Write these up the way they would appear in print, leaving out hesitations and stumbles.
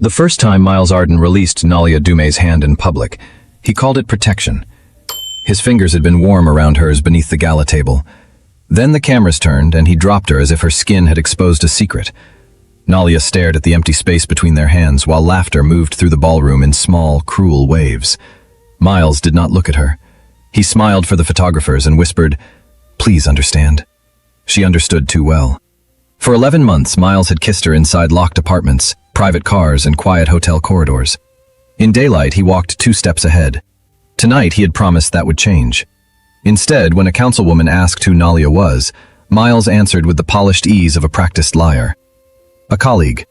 The first time Miles Arden released Nalia Dume's hand in public, he called it protection. His fingers had been warm around hers beneath the gala table. Then the cameras turned and he dropped her as if her skin had exposed a secret. Nalia stared at the empty space between their hands while laughter moved through the ballroom in small, cruel waves. Miles did not look at her. He smiled for the photographers and whispered, "Please understand." She understood too well. For 11 months, Miles had kissed her inside locked apartments, private cars, and quiet hotel corridors. In daylight, he walked 2 steps ahead. Tonight, he had promised that would change. Instead, when a councilwoman asked who Nalia was, Miles answered with the polished ease of a practiced liar. A colleague.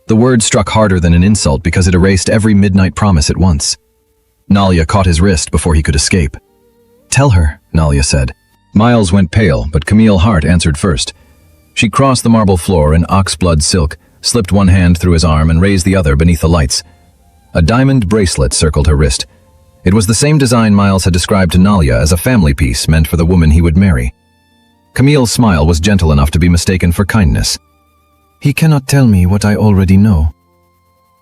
The word struck harder than an insult because it erased every midnight promise at once. Nalia caught his wrist before he could escape. "Tell her," Nalia said. Miles went pale, but Camille Hart answered first. She crossed the marble floor in oxblood silk, slipped one hand through his arm and raised the other beneath the lights. A diamond bracelet circled her wrist. It was the same design Miles had described to Nalia as a family piece meant for the woman he would marry. Camille's smile was gentle enough to be mistaken for kindness. "He cannot tell me what I already know."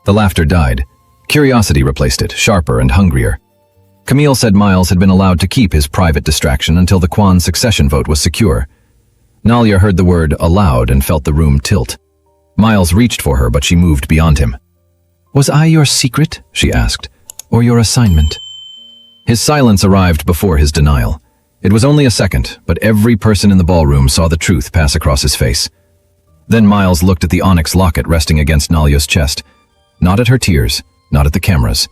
The laughter died. Curiosity replaced it, sharper and hungrier. Camille said Miles had been allowed to keep his private distraction until the Kwan succession vote was secure. Nalia heard the word allowed and felt the room tilt. Miles reached for her, but she moved beyond him. "Was I your secret?" she asked, "or your assignment?" His silence arrived before his denial. It was only a second, but every person in the ballroom saw the truth pass across his face. Then Miles looked at the onyx locket resting against Nalia's chest. Not at her tears, not at the cameras.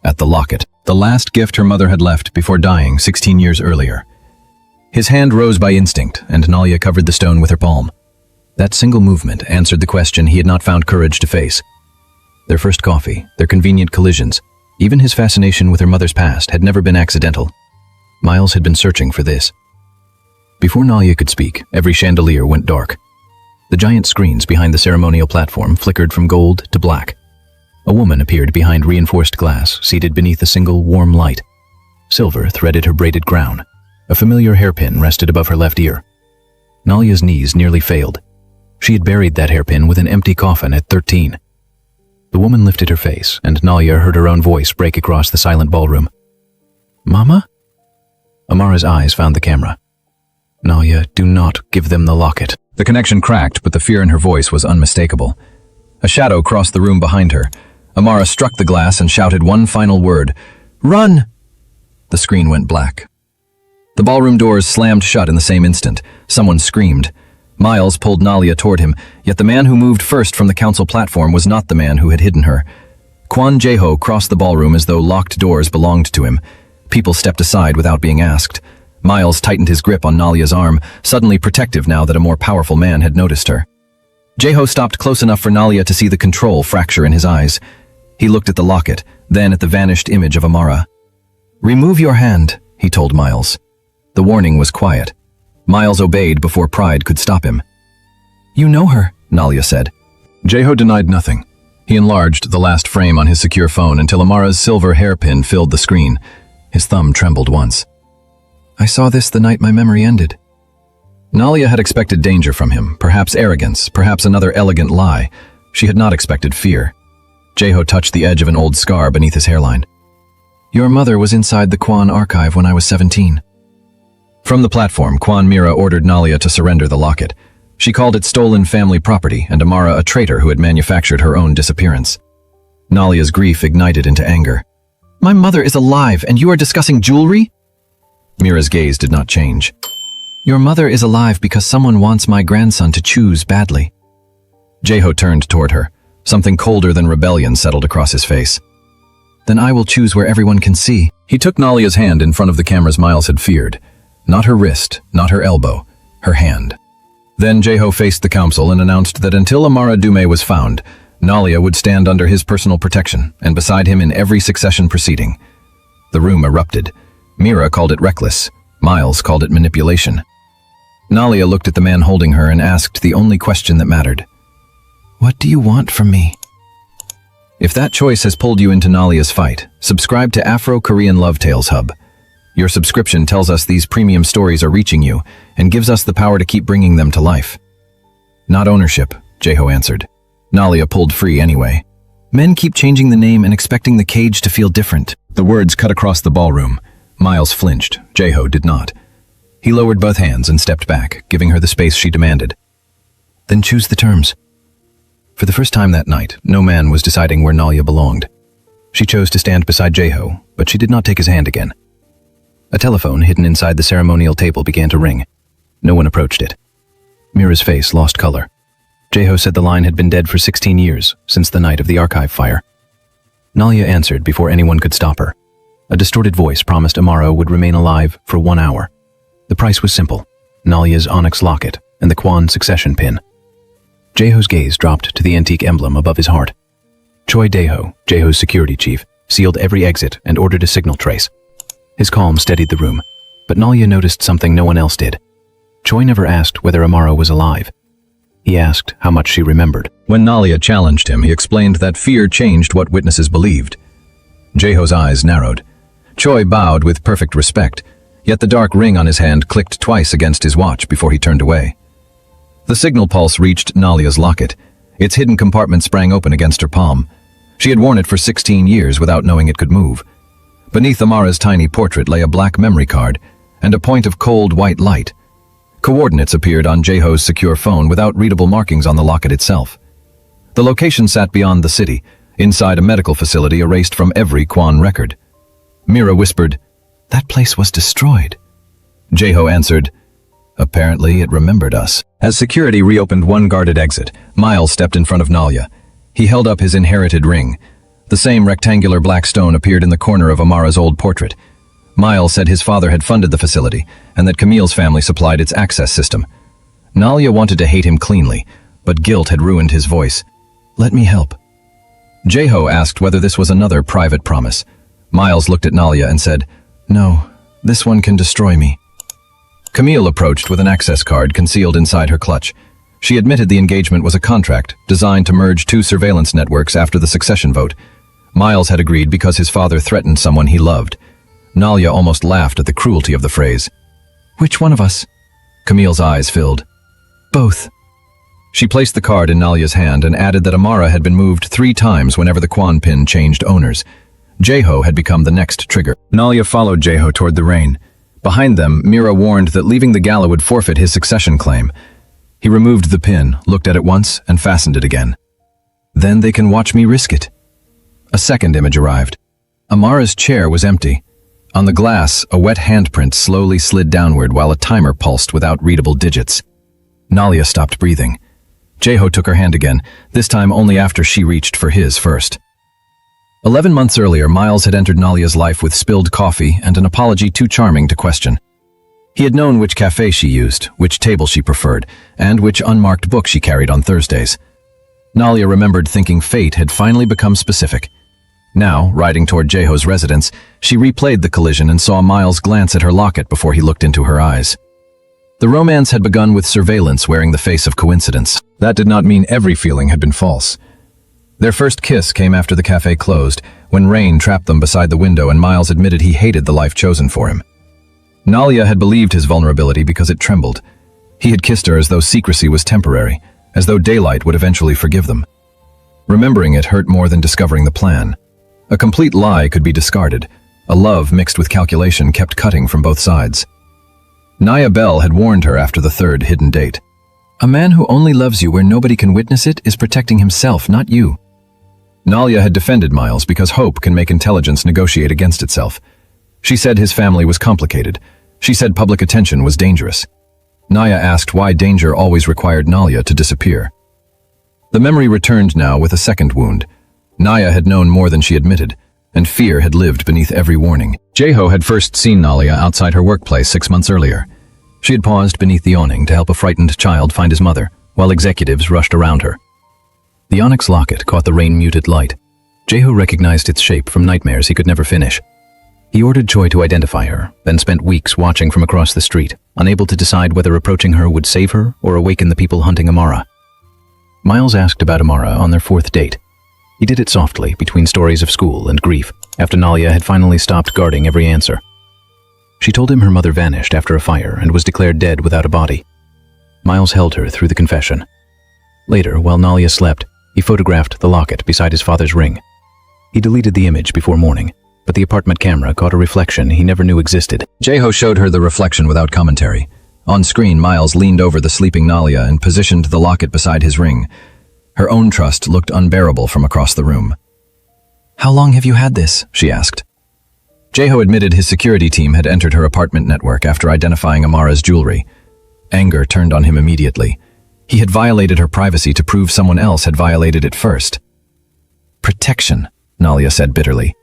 At the locket, the last gift her mother had left before dying 16 years earlier. His hand rose by instinct, and Nalia covered the stone with her palm. That single movement answered the question he had not found courage to face. Their first coffee, their convenient collisions, even his fascination with her mother's past had never been accidental. Miles had been searching for this. Before Nalia could speak, every chandelier went dark. The giant screens behind the ceremonial platform flickered from gold to black. A woman appeared behind reinforced glass, seated beneath a single warm light. Silver threaded her braided crown. A familiar hairpin rested above her left ear. Nalia's knees nearly failed. She had buried that hairpin with an empty coffin at 13. The woman lifted her face, and Nalia heard her own voice break across the silent ballroom. "Mama?" Amara's eyes found the camera. "Nalia, do not give them the locket." The connection cracked, but the fear in her voice was unmistakable. A shadow crossed the room behind her. Amara struck the glass and shouted one final word. "Run!" The screen went black. The ballroom doors slammed shut in the same instant. Someone screamed. Miles pulled Nalia toward him, yet the man who moved first from the council platform was not the man who had hidden her. Kwan Jae-ho crossed the ballroom as though locked doors belonged to him. People stepped aside without being asked. Miles tightened his grip on Nalia's arm, suddenly protective now that a more powerful man had noticed her. Jae-ho stopped close enough for Nalia to see the control fracture in his eyes. He looked at the locket, then at the vanished image of Amara. "Remove your hand," he told Miles. The warning was quiet. Miles obeyed before pride could stop him. "You know her," Nalia said. Jae-ho denied nothing. He enlarged the last frame on his secure phone until Amara's silver hairpin filled the screen. His thumb trembled once. "I saw this the night my memory ended." Nalia had expected danger from him, perhaps arrogance, perhaps another elegant lie. She had not expected fear. Jae-ho touched the edge of an old scar beneath his hairline. "Your mother was inside the Kwan archive when I was 17. From the platform, Kwan Mira ordered Nalia to surrender the locket. She called it stolen family property and Amara a traitor who had manufactured her own disappearance. Nalia's grief ignited into anger. "My mother is alive and you are discussing jewelry?" Mira's gaze did not change. "Your mother is alive because someone wants my grandson to choose badly." Jae-ho turned toward her. Something colder than rebellion settled across his face. "Then I will choose where everyone can see." He took Nalia's hand in front of the cameras Miles had feared. Not her wrist, not her elbow, her hand. Then Jae-ho faced the council and announced that until Amara Dume was found, Nalia would stand under his personal protection and beside him in every succession proceeding. The room erupted. Mira called it reckless. Miles called it manipulation. Nalia looked at the man holding her and asked the only question that mattered. "What do you want from me?" If that choice has pulled you into Nalia's fight, subscribe to Afro-Korean Love Tales Hub. Your subscription tells us these premium stories are reaching you and gives us the power to keep bringing them to life. "Not ownership," Jae-ho answered. Nalia pulled free anyway. Men keep changing the name and expecting the cage to feel different. The words cut across the ballroom. Miles flinched. Jeho did not. He lowered both hands and stepped back, giving her the space she demanded. Then choose the terms. For the first time that night, no man was deciding where Nalia belonged. She chose to stand beside Jeho, but she did not take his hand again. A telephone hidden inside the ceremonial table began to ring. No one approached it. Mira's face lost color. Jeho said the line had been dead for 16 years, since the night of the archive fire. Nalia answered before anyone could stop her. A distorted voice promised Amaro would remain alive for 1 hour. The price was simple: Nalia's onyx locket and the Quan succession pin. Jeho's gaze dropped to the antique emblem above his heart. Choi Deho, Jeho's security chief, sealed every exit and ordered a signal trace. His calm steadied the room, but Nalia noticed something no one else did. Choi never asked whether Amaro was alive. He asked how much she remembered. When Nalia challenged him, he explained that fear changed what witnesses believed. Jeho's eyes narrowed. Choi bowed with perfect respect, yet the dark ring on his hand clicked twice against his watch before he turned away. The signal pulse reached Nalia's locket. Its hidden compartment sprang open against her palm. She had worn it for 16 years without knowing it could move. Beneath Amara's tiny portrait lay a black memory card and a point of cold white light. Coordinates appeared on Jeho's secure phone without readable markings on the locket itself. The location sat beyond the city, inside a medical facility erased from every Quan record. Mira whispered, "That place was destroyed." Jeho answered, "Apparently it remembered us." As security reopened one guarded exit, Miles stepped in front of Nalia. He held up his inherited ring. The same rectangular black stone appeared in the corner of Amara's old portrait. Miles said his father had funded the facility and that Camille's family supplied its access system. Nalia wanted to hate him cleanly, but guilt had ruined his voice. "Let me help." Jeho asked whether this was another private promise. Miles looked at Nalia and said, "No, this one can destroy me." Camille approached with an access card concealed inside her clutch. She admitted the engagement was a contract designed to merge 2 surveillance networks after the succession vote. Miles had agreed because his father threatened someone he loved. Nalia almost laughed at the cruelty of the phrase. "Which one of us?" Camille's eyes filled. "Both." She placed the card in Nalia's hand and added that Amara had been moved 3 times whenever the Quan pin changed owners. Jeho had become the next trigger. Nalia followed Jeho toward the rain. Behind them, Mira warned that leaving the gala would forfeit his succession claim. He removed the pin, looked at it once, and fastened it again. "Then they can watch me risk it." A second image arrived. Amara's chair was empty. On the glass, a wet handprint slowly slid downward while a timer pulsed without readable digits. Nalia stopped breathing. Jeho took her hand again, this time only after she reached for his first. 11 months earlier, Miles had entered Nalia's life with spilled coffee and an apology too charming to question. He had known which cafe she used, which table she preferred, and which unmarked book she carried on Thursdays. Nalia remembered thinking fate had finally become specific. Now, riding toward Jeho's residence, she replayed the collision and saw Miles glance at her locket before he looked into her eyes. The romance had begun with surveillance wearing the face of coincidence. That did not mean every feeling had been false. Their first kiss came after the cafe closed, when rain trapped them beside the window and Miles admitted he hated the life chosen for him. Nalia had believed his vulnerability because it trembled. He had kissed her as though secrecy was temporary, as though daylight would eventually forgive them. Remembering it hurt more than discovering the plan. A complete lie could be discarded. A love mixed with calculation kept cutting from both sides. Naya Bell had warned her after the 3rd hidden date. "A man who only loves you where nobody can witness it is protecting himself, not you." Nalia had defended Miles because hope can make intelligence negotiate against itself. She said his family was complicated. She said public attention was dangerous. Naya asked why danger always required Nalia to disappear. The memory returned now with a second wound. Naya had known more than she admitted, and fear had lived beneath every warning. Jeho had first seen Nalia outside her workplace 6 months earlier. She had paused beneath the awning to help a frightened child find his mother, while executives rushed around her. The onyx locket caught the rain-muted light. Jeho recognized its shape from nightmares he could never finish. He ordered Choi to identify her, then spent weeks watching from across the street, unable to decide whether approaching her would save her or awaken the people hunting Amara. Miles asked about Amara on their 4th date. He did it softly, between stories of school and grief, after Nalia had finally stopped guarding every answer. She told him her mother vanished after a fire and was declared dead without a body. Miles held her through the confession. Later, while Nalia slept, He photographed the locket beside his father's ring. He deleted the image before morning, but the apartment camera caught a reflection he never knew existed. Jeho showed her the reflection without commentary. On screen, Miles leaned over the sleeping Nalia and positioned the locket beside his ring. Her own trust looked unbearable from across the room. "How long have you had this?" she asked. Jeho admitted his security team had entered her apartment network after identifying Amara's jewelry. Anger turned on him immediately. He had violated her privacy to prove someone else had violated it first. "Protection," Nalia said bitterly.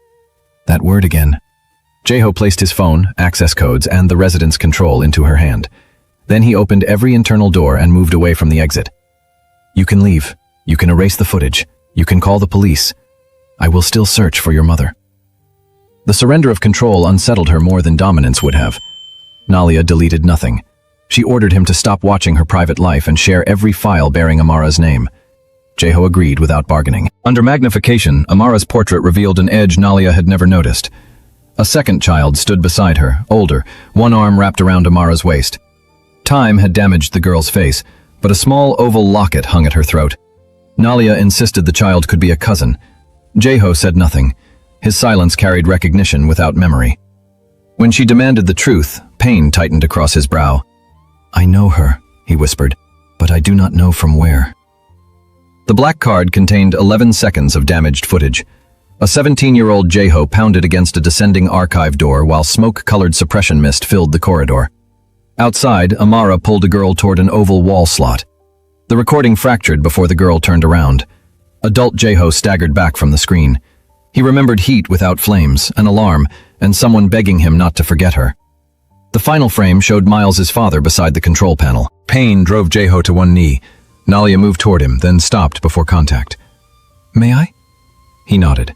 That word again. Jeho placed his phone, access codes, and the residence control into her hand. Then he opened every internal door and moved away from the exit. "You can leave. You can erase the footage. You can call the police. I will still search for your mother." The surrender of control unsettled her more than dominance would have. Nalia deleted nothing. She ordered him to stop watching her private life and share every file bearing Amara's name. Jeho agreed without bargaining. Under magnification, Amara's portrait revealed an edge Nalia had never noticed. A second child stood beside her, older, one arm wrapped around Amara's waist. Time had damaged the girl's face, but a small oval locket hung at her throat. Nalia insisted the child could be a cousin. Jeho said nothing. His silence carried recognition without memory. When she demanded the truth, pain tightened across his brow. "I know her," he whispered, "but I do not know from where." The black card contained 11 seconds of damaged footage. A 17-year-old Jeho pounded against a descending archive door while smoke-colored suppression mist filled the corridor. Outside, Amara pulled a girl toward an oval wall slot. The recording fractured before the girl turned around. Adult Jeho staggered back from the screen. He remembered heat without flames, an alarm, and someone begging him not to forget her. The final frame showed Miles's father beside the control panel. Pain drove Jeho to one knee. Nalia moved toward him, then stopped before contact. "May I?" He nodded.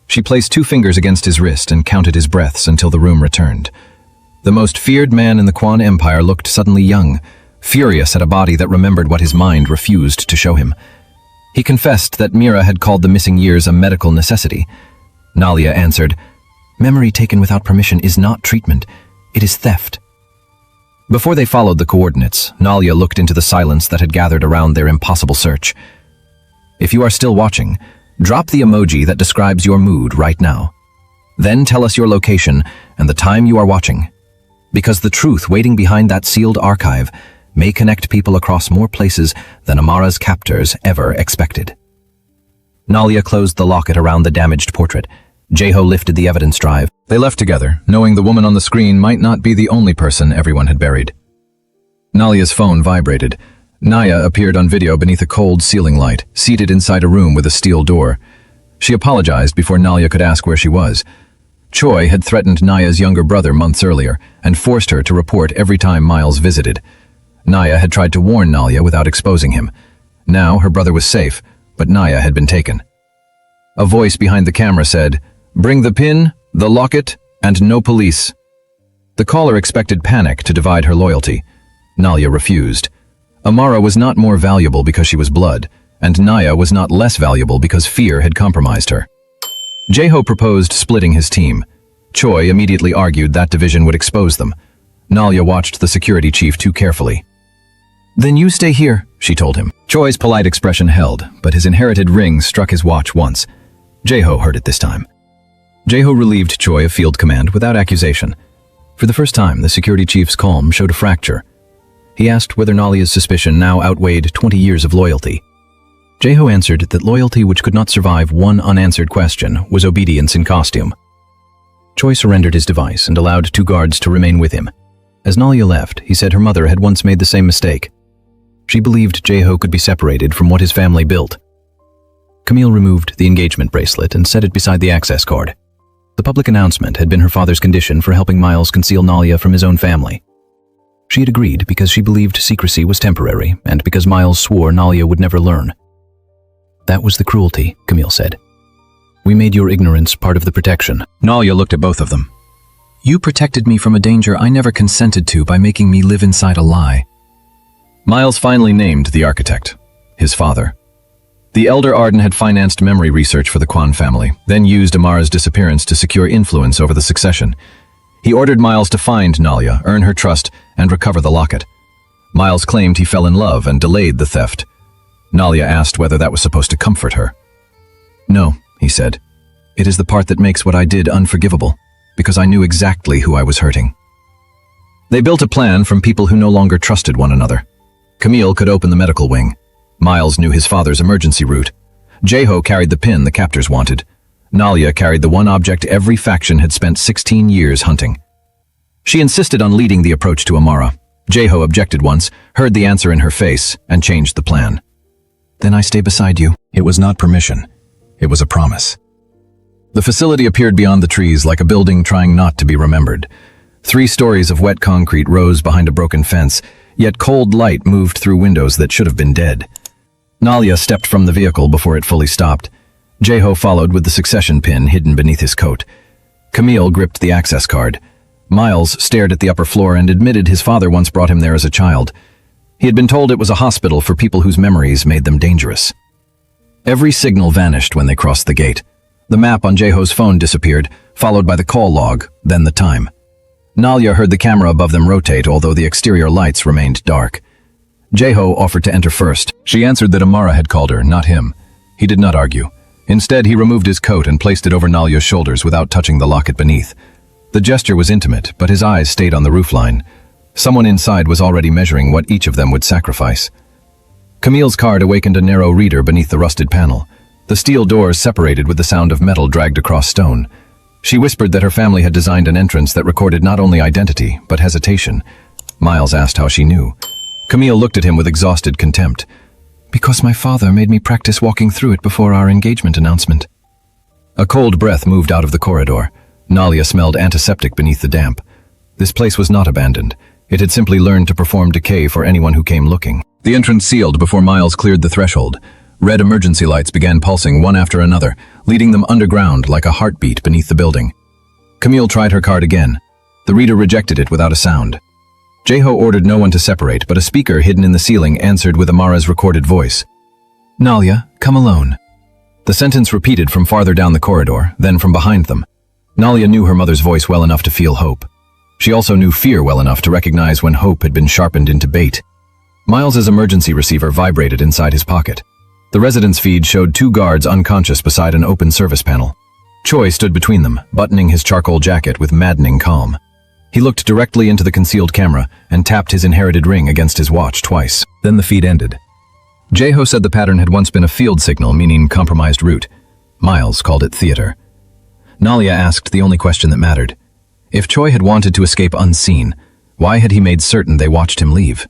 She placed 2 fingers against his wrist and counted his breaths until the room returned. The most feared man in the Quan Empire looked suddenly young, furious at a body that remembered what his mind refused to show him. He confessed that Mira had called the missing years a medical necessity. Nalia answered, "Memory taken without permission is not treatment. It is theft." Before they followed the coordinates, Nalia looked into the silence that had gathered around their impossible search. "If you are still watching, drop the emoji that describes your mood right now. Then tell us your location and the time you are watching. Because the truth waiting behind that sealed archive may connect people across more places than Amara's captors ever expected." Nalia closed the locket around the damaged portrait. Jeho lifted the evidence drive. They left together, knowing the woman on the screen might not be the only person everyone had buried. Nalia's phone vibrated. Naya appeared on video beneath a cold ceiling light, seated inside a room with a steel door. She apologized before Nalia could ask where she was. Choi had threatened Naya's younger brother months earlier and forced her to report every time Miles visited. Naya had tried to warn Nalia without exposing him. Now her brother was safe, but Naya had been taken. A voice behind the camera said, "Bring the pin, the locket, and no police." The caller expected panic to divide her loyalty. Nalia refused. Amara was not more valuable because she was blood, and Naya was not less valuable because fear had compromised her. Jeho proposed splitting his team. Choi immediately argued that division would expose them. Nalia watched the security chief too carefully. "Then you stay here," she told him. Choi's polite expression held, but his inherited ring struck his watch once. Jeho heard it this time. Jeho relieved Choi of field command without accusation. For the first time, the security chief's calm showed a fracture. He asked whether Nalia's suspicion now outweighed 20 years of loyalty. Jeho answered that loyalty which could not survive one unanswered question was obedience in costume. Choi surrendered his device and allowed 2 guards to remain with him. As Nalia left, he said her mother had once made the same mistake. She believed Jeho could be separated from what his family built. Camille removed the engagement bracelet and set it beside the access card. The public announcement had been her father's condition for helping Miles conceal Nalia from his own family. She had agreed because she believed secrecy was temporary and because Miles swore Nalia would never learn. "That was the cruelty," Camille said. "We made your ignorance part of the protection." Nalia looked at both of them. "You protected me from a danger I never consented to by making me live inside a lie." Miles finally named the architect, his father. The elder Arden had financed memory research for the Quan family, then used Amara's disappearance to secure influence over the succession. He ordered Miles to find Nalia, earn her trust, and recover the locket. Miles claimed he fell in love and delayed the theft. Nalia asked whether that was supposed to comfort her. "No," he said. "It is the part that makes what I did unforgivable, because I knew exactly who I was hurting." They built a plan from people who no longer trusted one another. Camille could open the medical wing. Miles knew his father's emergency route. Jeho carried the pin the captors wanted. Nalia carried the one object every faction had spent 16 years hunting. She insisted on leading the approach to Amara. Jeho objected once, heard the answer in her face, and changed the plan. "Then I stay beside you." It was not permission. It was a promise. The facility appeared beyond the trees like a building trying not to be remembered. 3 stories of wet concrete rose behind a broken fence, yet cold light moved through windows that should have been dead. Nalia stepped from the vehicle before it fully stopped. Jeho followed with the succession pin hidden beneath his coat. Camille gripped the access card. Miles stared at the upper floor and admitted his father once brought him there as a child. He had been told it was a hospital for people whose memories made them dangerous. Every signal vanished when they crossed the gate. The map on Jeho's phone disappeared, followed by the call log, then the time. Nalia heard the camera above them rotate, although the exterior lights remained dark. Jeho offered to enter first. She answered that Amara had called her, not him. He did not argue. Instead, he removed his coat and placed it over Nalia's shoulders without touching the locket beneath. The gesture was intimate, but his eyes stayed on the roofline. Someone inside was already measuring what each of them would sacrifice. Camille's card awakened a narrow reader beneath the rusted panel. The steel doors separated with the sound of metal dragged across stone. She whispered that her family had designed an entrance that recorded not only identity, but hesitation. Miles asked how she knew. Camille looked at him with exhausted contempt. "Because my father made me practice walking through it before our engagement announcement." A cold breath moved out of the corridor. Nalia smelled antiseptic beneath the damp. This place was not abandoned. It had simply learned to perform decay for anyone who came looking. The entrance sealed before Miles cleared the threshold. Red emergency lights began pulsing one after another, leading them underground like a heartbeat beneath the building. Camille tried her card again. The reader rejected it without a sound. Jeho ordered no one to separate, but a speaker hidden in the ceiling answered with Amara's recorded voice. "Nalia, come alone." The sentence repeated from farther down the corridor, then from behind them. Nalia knew her mother's voice well enough to feel hope. She also knew fear well enough to recognize when hope had been sharpened into bait. Miles's emergency receiver vibrated inside his pocket. The residence feed showed 2 guards unconscious beside an open service panel. Choi stood between them, buttoning his charcoal jacket with maddening calm. He looked directly into the concealed camera and tapped his inherited ring against his watch twice. Then the feed ended. Jeho said the pattern had once been a field signal, meaning compromised route. Miles called it theater. Nalia asked the only question that mattered. If Choi had wanted to escape unseen, why had he made certain they watched him leave?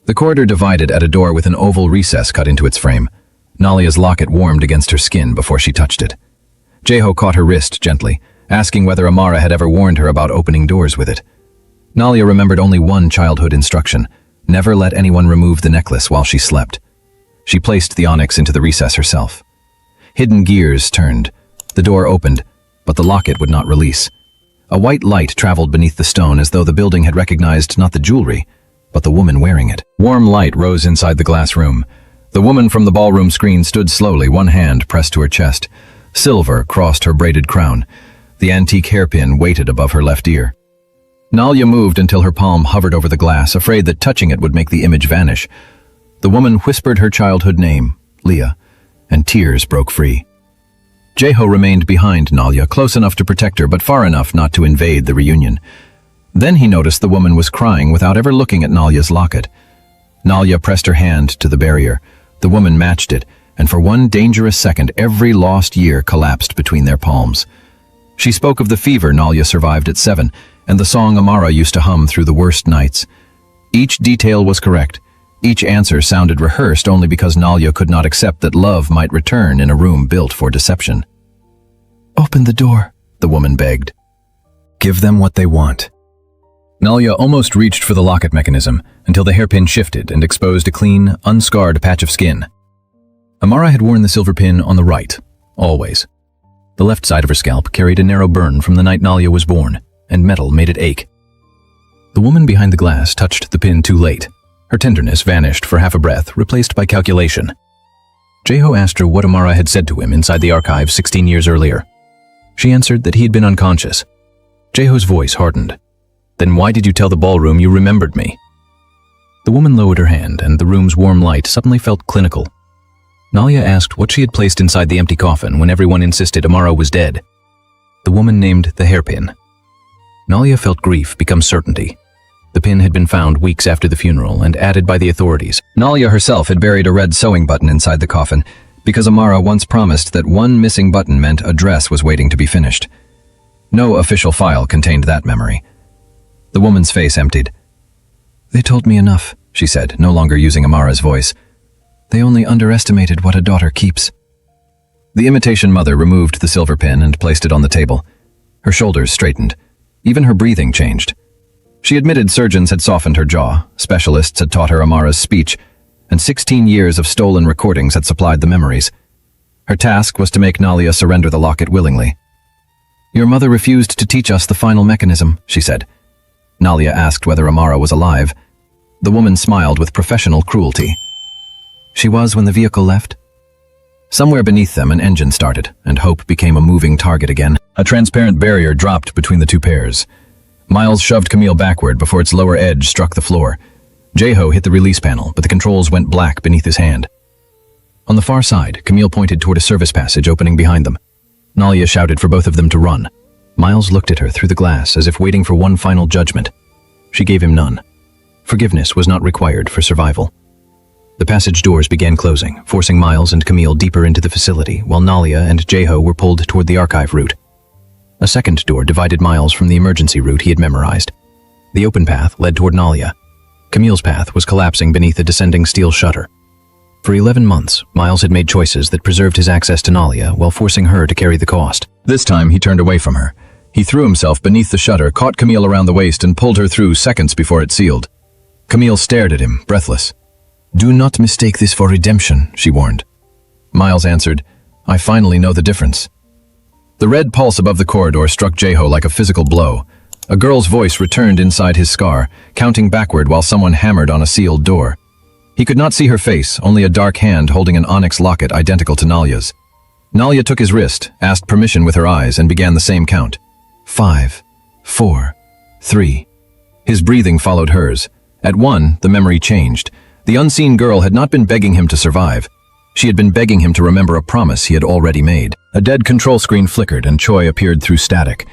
The corridor divided at a door with an oval recess cut into its frame. Nalia's locket warmed against her skin before she touched it. Jeho caught her wrist gently, asking whether Amara had ever warned her about opening doors with it. Nalia remembered only one childhood instruction: never let anyone remove the necklace while she slept. She placed the onyx into the recess herself. Hidden gears turned. The door opened, but the locket would not release. A white light traveled beneath the stone as though the building had recognized not the jewelry, but the woman wearing it. Warm light rose inside the glass room. The woman from the ballroom screen stood slowly, one hand pressed to her chest. Silver crossed her braided crown. The antique hairpin waited above her left ear. Nalia moved until her palm hovered over the glass, afraid that touching it would make the image vanish. The woman whispered her childhood name, Leah, and tears broke free. Jeho remained behind Nalia, close enough to protect her, but far enough not to invade the reunion. Then he noticed the woman was crying without ever looking at Nalia's locket. Nalia pressed her hand to the barrier. The woman matched it, and for one dangerous second, every lost year collapsed between their palms. She spoke of the fever Nalia survived at 7, and the song Amara used to hum through the worst nights. Each detail was correct. Each answer sounded rehearsed only because Nalia could not accept that love might return in a room built for deception. "Open the door," the woman begged. "Give them what they want." Nalia almost reached for the locket mechanism until the hairpin shifted and exposed a clean, unscarred patch of skin. Amara had worn the silver pin on the right, always. The left side of her scalp carried a narrow burn from the night Nalia was born, and metal made it ache. The woman behind the glass touched the pin too late. Her tenderness vanished for half a breath, replaced by calculation. Jeho asked her what Amara had said to him inside the archive 16 years earlier. She answered that he had been unconscious. Jeho's voice hardened. "Then why did you tell the ballroom you remembered me?" The woman lowered her hand, and the room's warm light suddenly felt clinical. Nalia asked what she had placed inside the empty coffin when everyone insisted Amara was dead. The woman named the hairpin. Nalia felt grief become certainty. The pin had been found weeks after the funeral and added by the authorities. Nalia herself had buried a red sewing button inside the coffin because Amara once promised that one missing button meant a dress was waiting to be finished. No official file contained that memory. The woman's face emptied. "They told me enough," she said, no longer using Amara's voice. "They only underestimated what a daughter keeps." The imitation mother removed the silver pin and placed it on the table. Her shoulders straightened. Even her breathing changed. She admitted surgeons had softened her jaw, specialists had taught her Amara's speech, and 16 years of stolen recordings had supplied the memories. Her task was to make Nalia surrender the locket willingly. "Your mother refused to teach us the final mechanism," she said. Nalia asked whether Amara was alive. The woman smiled with professional cruelty. "She was when the vehicle left." Somewhere beneath them, an engine started, and hope became a moving target again. A transparent barrier dropped between the two pairs. Miles shoved Camille backward before its lower edge struck the floor. Jeho hit the release panel, but the controls went black beneath his hand. On the far side, Camille pointed toward a service passage opening behind them. Nalia shouted for both of them to run. Miles looked at her through the glass as if waiting for one final judgment. She gave him none. Forgiveness was not required for survival. The passage doors began closing, forcing Miles and Camille deeper into the facility, while Nalia and Jeho were pulled toward the archive route. A second door divided Miles from the emergency route he had memorized. The open path led toward Nalia. Camille's path was collapsing beneath a descending steel shutter. For 11 months, Miles had made choices that preserved his access to Nalia while forcing her to carry the cost. This time, he turned away from her. He threw himself beneath the shutter, caught Camille around the waist, and pulled her through seconds before it sealed. Camille stared at him, breathless. "Do not mistake this for redemption," she warned. Miles answered, "I finally know the difference." The red pulse above the corridor struck Jeho like a physical blow. A girl's voice returned inside his scar, counting backward while someone hammered on a sealed door. He could not see her face, only a dark hand holding an onyx locket identical to Nalia's. Nalia took his wrist, asked permission with her eyes, and began the same count. 5, 4, 3. His breathing followed hers. At 1, the memory changed. The unseen girl had not been begging him to survive. She had been begging him to remember a promise he had already made. A dead control screen flickered and Choi appeared through static.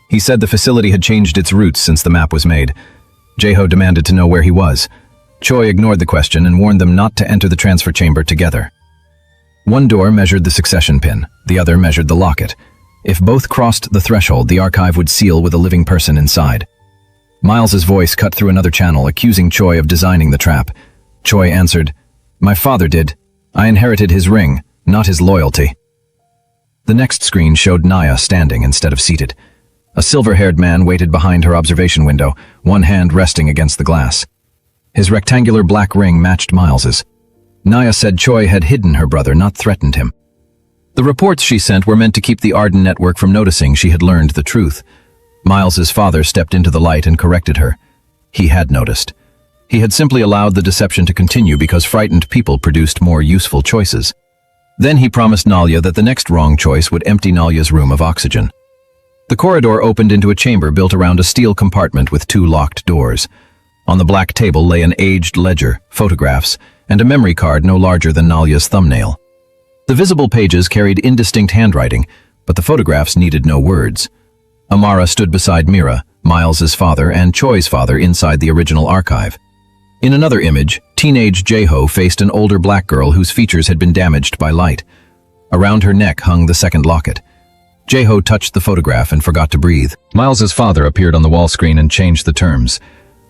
He said the facility had changed its routes since the map was made. Jeho demanded to know where he was. Choi ignored the question and warned them not to enter the transfer chamber together. One door measured the succession pin, the other measured the locket. If both crossed the threshold, the archive would seal with a living person inside. Miles's voice cut through another channel, accusing Choi of designing the trap. Choi answered, "My father did. I inherited his ring, not his loyalty." The next screen showed Naya standing instead of seated. A silver-haired man waited behind her observation window, one hand resting against the glass. His rectangular black ring matched Miles's. Naya said Choi had hidden her brother, not threatened him. The reports she sent were meant to keep the Arden network from noticing she had learned the truth. Miles's father stepped into the light and corrected her. He had noticed. He had simply allowed the deception to continue because frightened people produced more useful choices. Then he promised Nalia that the next wrong choice would empty Nalia's room of oxygen. The corridor opened into a chamber built around a steel compartment with 2 locked doors. On the black table lay an aged ledger, photographs, and a memory card no larger than Nalia's thumbnail. The visible pages carried indistinct handwriting, but the photographs needed no words. Amara stood beside Mira, Miles's father, and Choi's father inside the original archive. In another image, teenage Jeho faced an older black girl whose features had been damaged by light. Around her neck hung the second locket. Jeho touched the photograph and forgot to breathe. Miles's father appeared on the wall screen and changed the terms.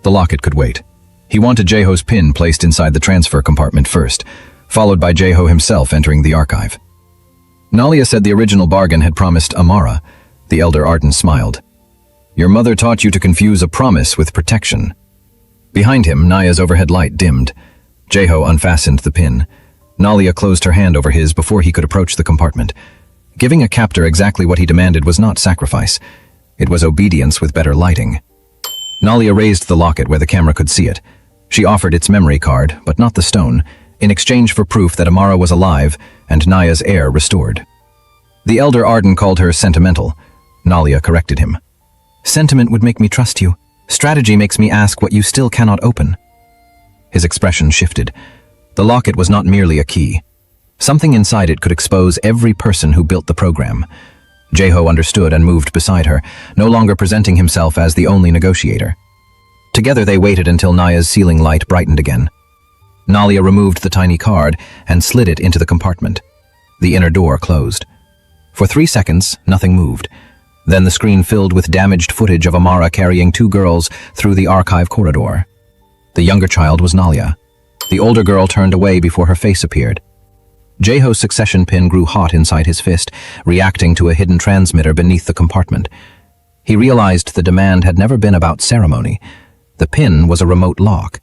The locket could wait. He wanted Jeho's pin placed inside the transfer compartment first, followed by Jeho himself entering the archive. Nalia said the original bargain had promised Amara. The elder Arden smiled. "Your mother taught you to confuse a promise with protection." Behind him, Naya's overhead light dimmed. Jeho unfastened the pin. Nalia closed her hand over his before he could approach the compartment. Giving a captor exactly what he demanded was not sacrifice. It was obedience with better lighting. Nalia raised the locket where the camera could see it. She offered its memory card, but not the stone, in exchange for proof that Amara was alive and Naya's heir restored. The elder Arden called her sentimental. Nalia corrected him. "Sentiment would make me trust you. Strategy makes me ask what you still cannot open." His expression shifted. The locket was not merely a key. Something inside it could expose every person who built the program. Jae-ho understood and moved beside her, no longer presenting himself as the only negotiator. Together they waited until Nalia's ceiling light brightened again. Nalia removed the tiny card and slid it into the compartment. The inner door closed. For 3 seconds, nothing moved. Then the screen filled with damaged footage of Amara carrying 2 girls through the archive corridor. The younger child was Nalia. The older girl turned away before her face appeared. Jae-ho's succession pin grew hot inside his fist, reacting to a hidden transmitter beneath the compartment. He realized the demand had never been about ceremony. The pin was a remote lock.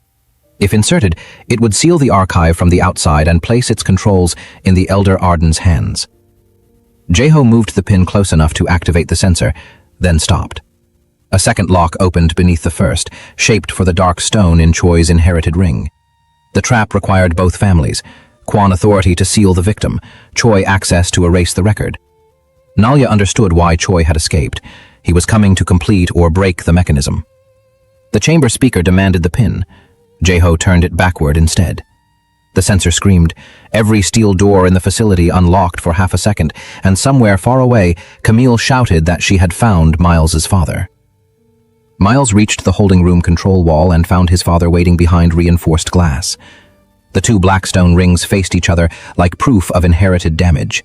If inserted, it would seal the archive from the outside and place its controls in the Elder Arden's hands. Jae-ho moved the pin close enough to activate the sensor, then stopped. A second lock opened beneath the first, shaped for the dark stone in Choi's inherited ring. The trap required both families, Kwon authority to seal the victim, Choi access to erase the record. Nalia understood why Choi had escaped. He was coming to complete or break the mechanism. The chamber speaker demanded the pin. Jae-ho turned it backward instead. The sensor screamed. Every steel door in the facility unlocked for half a second, and somewhere far away, Camille shouted that she had found Miles's father. Miles reached the holding room control wall and found his father waiting behind reinforced glass. The 2 black stone rings faced each other like proof of inherited damage.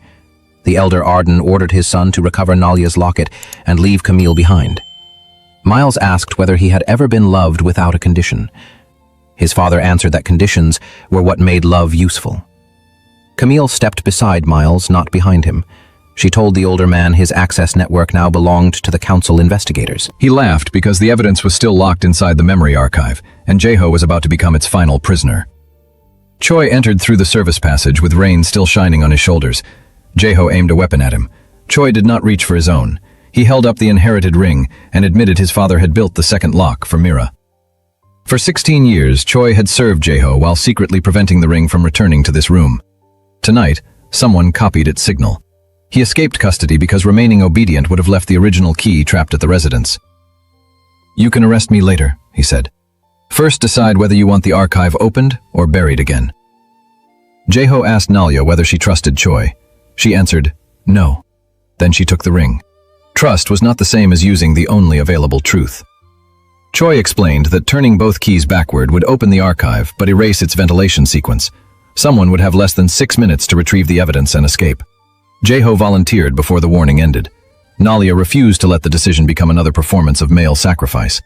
The Elder Arden ordered his son to recover Nalia's locket and leave Camille behind. Miles asked whether he had ever been loved without a condition. His father answered that conditions were what made love useful. Camille stepped beside Miles, not behind him. She told the older man his access network now belonged to the council investigators. He laughed because the evidence was still locked inside the memory archive, and Jae-ho was about to become its final prisoner. Choi entered through the service passage with rain still shining on his shoulders. Jae-ho aimed a weapon at him. Choi did not reach for his own. He held up the inherited ring and admitted his father had built the second lock for Mira. For 16 years, Choi had served Jae-ho while secretly preventing the ring from returning to this room. Tonight, someone copied its signal. He escaped custody because remaining obedient would have left the original key trapped at the residence. "You can arrest me later," he said. "First decide whether you want the archive opened or buried again." Jae-ho asked Nalia whether she trusted Choi. She answered, no. Then she took the ring. Trust was not the same as using the only available truth. Choi explained that turning both keys backward would open the archive but erase its ventilation sequence. Someone would have less than 6 minutes to retrieve the evidence and escape. Jae-ho volunteered before the warning ended. Nalia refused to let the decision become another performance of male sacrifice.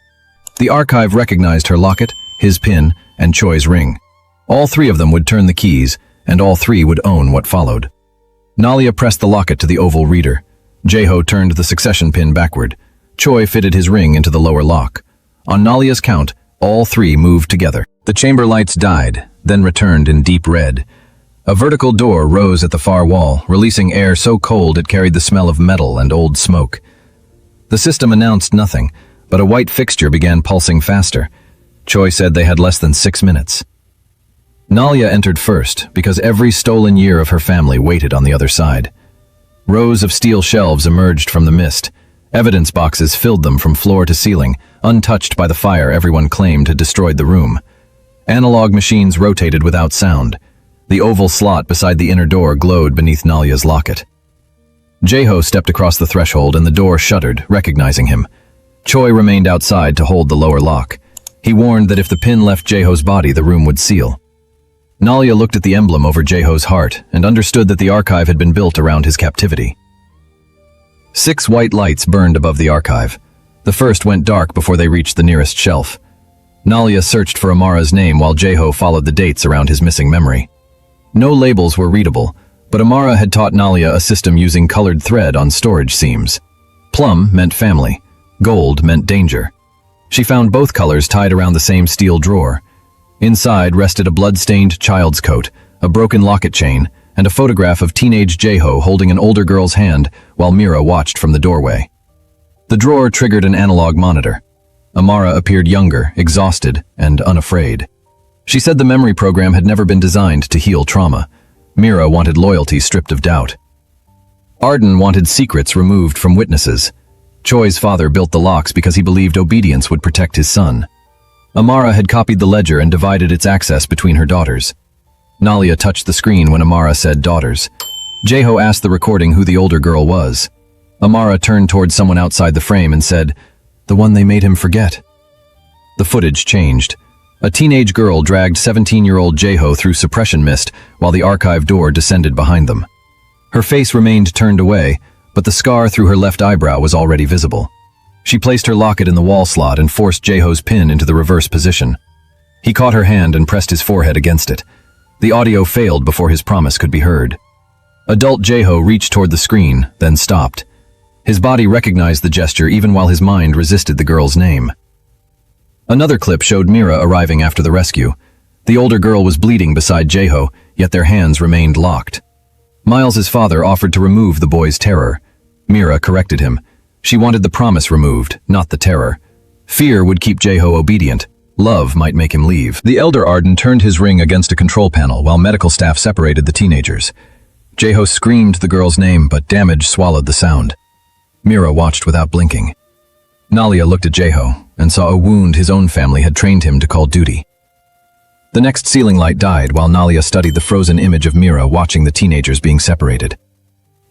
The archive recognized her locket, his pin, and Choi's ring. All 3 of them would turn the keys, and all 3 would own what followed. Nalia pressed the locket to the oval reader. Jae-ho turned the succession pin backward. Choi fitted his ring into the lower lock. On Nalia's count, all 3 moved together. The chamber lights died, then returned in deep red. A vertical door rose at the far wall, releasing air so cold it carried the smell of metal and old smoke. The system announced nothing, but a white fixture began pulsing faster. Choi said they had less than 6 minutes. Nalia entered first, because every stolen year of her family waited on the other side. Rows of steel shelves emerged from the mist. Evidence boxes filled them from floor to ceiling, untouched by the fire everyone claimed had destroyed the room. Analog machines rotated without sound. The oval slot beside the inner door glowed beneath Nalia's locket. Jae-ho stepped across the threshold and the door shuddered, recognizing him. Choi remained outside to hold the lower lock. He warned that if the pin left Jae-ho's body, the room would seal. Nalia looked at the emblem over Jae-ho's heart and understood that the archive had been built around his captivity. 6 white lights burned above the archive. The first went dark before they reached the nearest shelf. Nalia searched for Amara's name while Jae-ho followed the dates around his missing memory. No labels were readable, but Amara had taught Nalia a system using colored thread on storage seams. Plum meant family. Gold meant danger. She found both colors tied around the same steel drawer. Inside rested a blood-stained child's coat, a broken locket chain, and a photograph of teenage Jae-ho holding an older girl's hand while Mira watched from the doorway. The drawer triggered an analog monitor. Amara appeared younger, exhausted, and unafraid. She said the memory program had never been designed to heal trauma. Mira wanted loyalty stripped of doubt. Arden wanted secrets removed from witnesses. Choi's father built the locks because he believed obedience would protect his son. Amara had copied the ledger and divided its access between her daughters. Nalia touched the screen when Amara said daughters. Jeho asked the recording who the older girl was. Amara turned toward someone outside the frame and said, "The one they made him forget." The footage changed. A teenage girl dragged 17-year-old Jeho through suppression mist while the archive door descended behind them. Her face remained turned away, but the scar through her left eyebrow was already visible. She placed her locket in the wall slot and forced Jeho's pin into the reverse position. He caught her hand and pressed his forehead against it. The audio failed before his promise could be heard. Adult Jeho reached toward the screen, then stopped. His body recognized the gesture even while his mind resisted the girl's name. Another clip showed Mira arriving after the rescue. The older girl was bleeding beside Jeho, yet their hands remained locked. Miles's father offered to remove the boy's terror. Mira corrected him. She wanted the promise removed, not the terror. Fear would keep Jeho obedient. Love might make him leave. The elder Arden turned his ring against a control panel while medical staff separated the teenagers. Jeho screamed the girl's name, but damage swallowed the sound. Mira watched without blinking. Nalia looked at Jeho and saw a wound his own family had trained him to call duty. The next ceiling light died while Nalia studied the frozen image of Mira watching the teenagers being separated.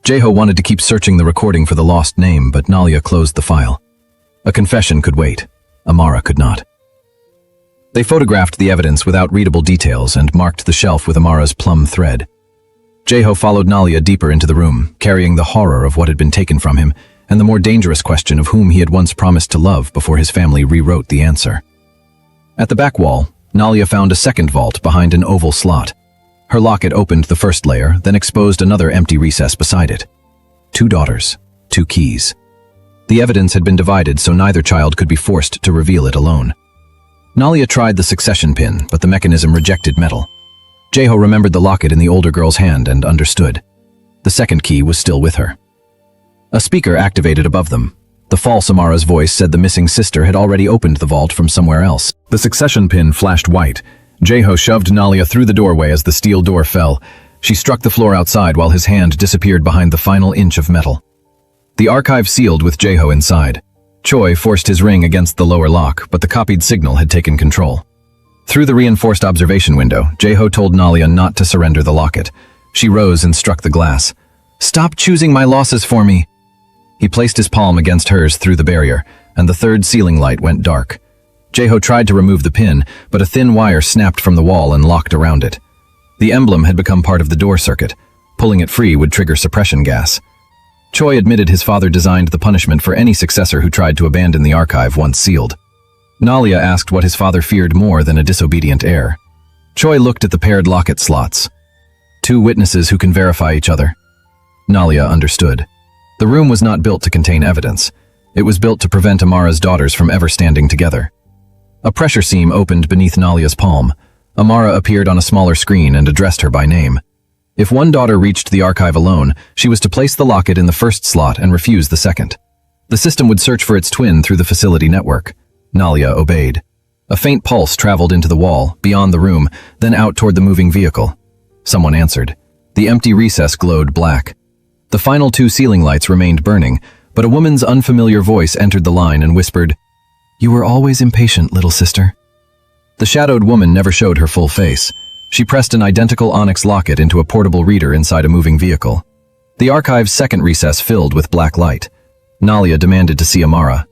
Jeho wanted to keep searching the recording for the lost name, but Nalia closed the file. A confession could wait. Amara could not. They photographed the evidence without readable details and marked the shelf with Amara's plum thread. Jeho followed Nalia deeper into the room, carrying the horror of what had been taken from him and the more dangerous question of whom he had once promised to love before his family rewrote the answer. At the back wall, Nalia found a second vault behind an oval slot. Her locket opened the first layer, then exposed another empty recess beside it. 2 daughters, 2 keys. The evidence had been divided so neither child could be forced to reveal it alone. Nalia tried the succession pin, but the mechanism rejected metal. Jeho remembered the locket in the older girl's hand and understood. The second key was still with her. A speaker activated above them. The false Amara's voice said the missing sister had already opened the vault from somewhere else. The succession pin flashed white. Jeho shoved Nalia through the doorway as the steel door fell. She struck the floor outside while his hand disappeared behind the final inch of metal. The archive sealed with Jeho inside. Choi forced his ring against the lower lock, but the copied signal had taken control. Through the reinforced observation window, Jeho told Nalia not to surrender the locket. She rose and struck the glass. "Stop choosing my losses for me." He placed his palm against hers through the barrier, and the third ceiling light went dark. Jeho tried to remove the pin, but a thin wire snapped from the wall and locked around it. The emblem had become part of the door circuit. Pulling it free would trigger suppression gas. Choi admitted his father designed the punishment for any successor who tried to abandon the archive once sealed. Nalia asked what his father feared more than a disobedient heir. Choi looked at the paired locket slots. 2 witnesses who can verify each other. Nalia understood. The room was not built to contain evidence. It was built to prevent Amara's daughters from ever standing together. A pressure seam opened beneath Nalia's palm. Amara appeared on a smaller screen and addressed her by name. If one daughter reached the archive alone, she was to place the locket in the first slot and refuse the second. The system would search for its twin through the facility network. Nalia obeyed. A faint pulse traveled into the wall, beyond the room, then out toward the moving vehicle. Someone answered. The empty recess glowed black. The final 2 ceiling lights remained burning, but a woman's unfamiliar voice entered the line and whispered, "You were always impatient, little sister." The shadowed woman never showed her full face. She pressed an identical onyx locket into a portable reader inside a moving vehicle. The archive's second recess filled with black light. Nalia demanded to see Amara.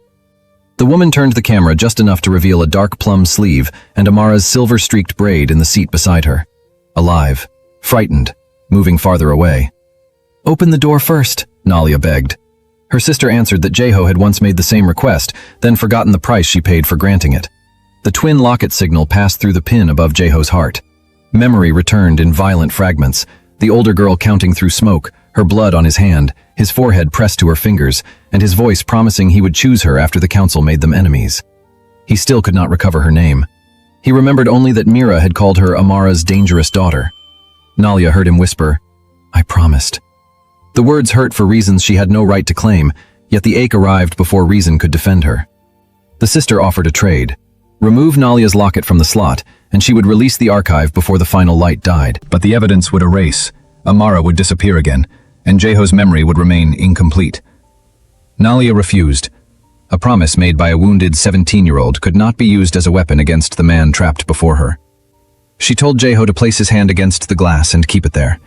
The woman turned the camera just enough to reveal a dark plum sleeve and Amara's silver-streaked braid in the seat beside her. Alive, frightened, moving farther away. "Open the door first," Nalia begged. Her sister answered that Jeho had once made the same request, then forgotten the price she paid for granting it. The twin locket signal passed through the pin above Jeho's heart. Memory returned in violent fragments, the older girl counting through smoke, her blood on his hand, his forehead pressed to her fingers, and his voice promising he would choose her after the council made them enemies. He still could not recover her name. He remembered only that Mira had called her Amara's dangerous daughter. Nalia heard him whisper, "I promised." The words hurt for reasons she had no right to claim, yet the ache arrived before reason could defend her. The sister offered a trade. Remove Nalia's locket from the slot, and she would release the archive before the final light died. But the evidence would erase, Amara would disappear again, and Jeho's memory would remain incomplete. Nalia refused. A promise made by a wounded 17-year-old could not be used as a weapon against the man trapped before her. She told Jeho to place his hand against the glass and keep it there.